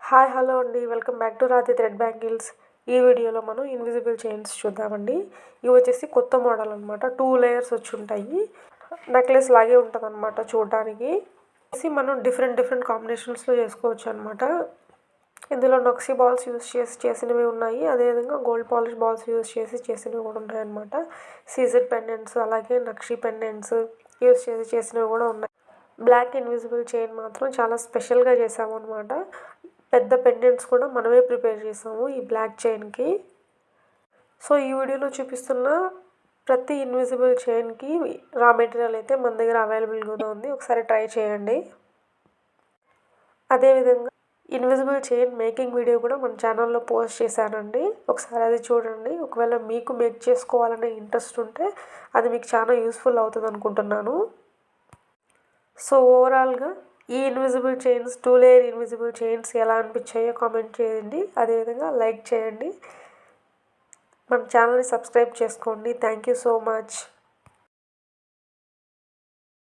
Hi hello అండి, welcome back to Radhi thread bangles. ఈ వీడియోలో మనం ఇన్విజిబుల్ చైన్స్ చూద్దామండి. ఇవి వచ్చేసి కొత్త మోడల్ అనమాట. 2 లేయర్స్ వచ్చి ఉంటాయి. నెక్లెస్ లాగే ఉంటుంది అనమాట చూడడానికి. మనం డిఫరెంట్ కాంబినేషన్స్లో చేసుకోవచ్చు అనమాట. ఇందులో నక్సీ బాల్స్ యూస్ చేసి చేసినవి ఉన్నాయి, అదేవిధంగా గోల్డ్ పాలిష్ బాల్స్ యూస్ చేసి చేసినవి కూడా ఉన్నాయన్నమాట. సీజెడ్ పెండెంట్స్, అలాగే నక్షీ పెండెంట్స్ యూస్ చేసి చేసినవి కూడా ఉన్నాయి. బ్లాక్ ఇన్విజిబుల్ చైన్ మాత్రం చాలా స్పెషల్గా చేసాము అనమాట. పెద్ద పెండెంట్స్ కూడా మనమే ప్రిపేర్ చేసాము ఈ బ్లాక్ చైన్కి. సో ఈ వీడియోలో చూపిస్తున్న ప్రతి ఇన్విజిబుల్ చైన్కి రా మెటీరియల్ అయితే మన దగ్గర అవైలబుల్గా ఉంది. ఒకసారి ట్రై చేయండి. అదేవిధంగా ఇన్విజిబుల్ చైన్ మేకింగ్ వీడియో కూడా మన ఛానల్లో పోస్ట్ చేశానండి. ఒకసారి అది చూడండి. ఒకవేళ మీకు మేక్ చేసుకోవాలనే ఇంట్రెస్ట్ ఉంటే అది మీకు చాలా యూస్ఫుల్ అవుతుంది అనుకుంటున్నాను. సో ఓవరాల్గా ఈ invisible chains, 2 layer invisible chains ఎలా అనిపించాయో కామెంట్ చేయండి. అదేవిధంగా లైక్ చేయండి. మన ఛానల్ని సబ్స్క్రైబ్ చేసుకోండి. Thank you so much.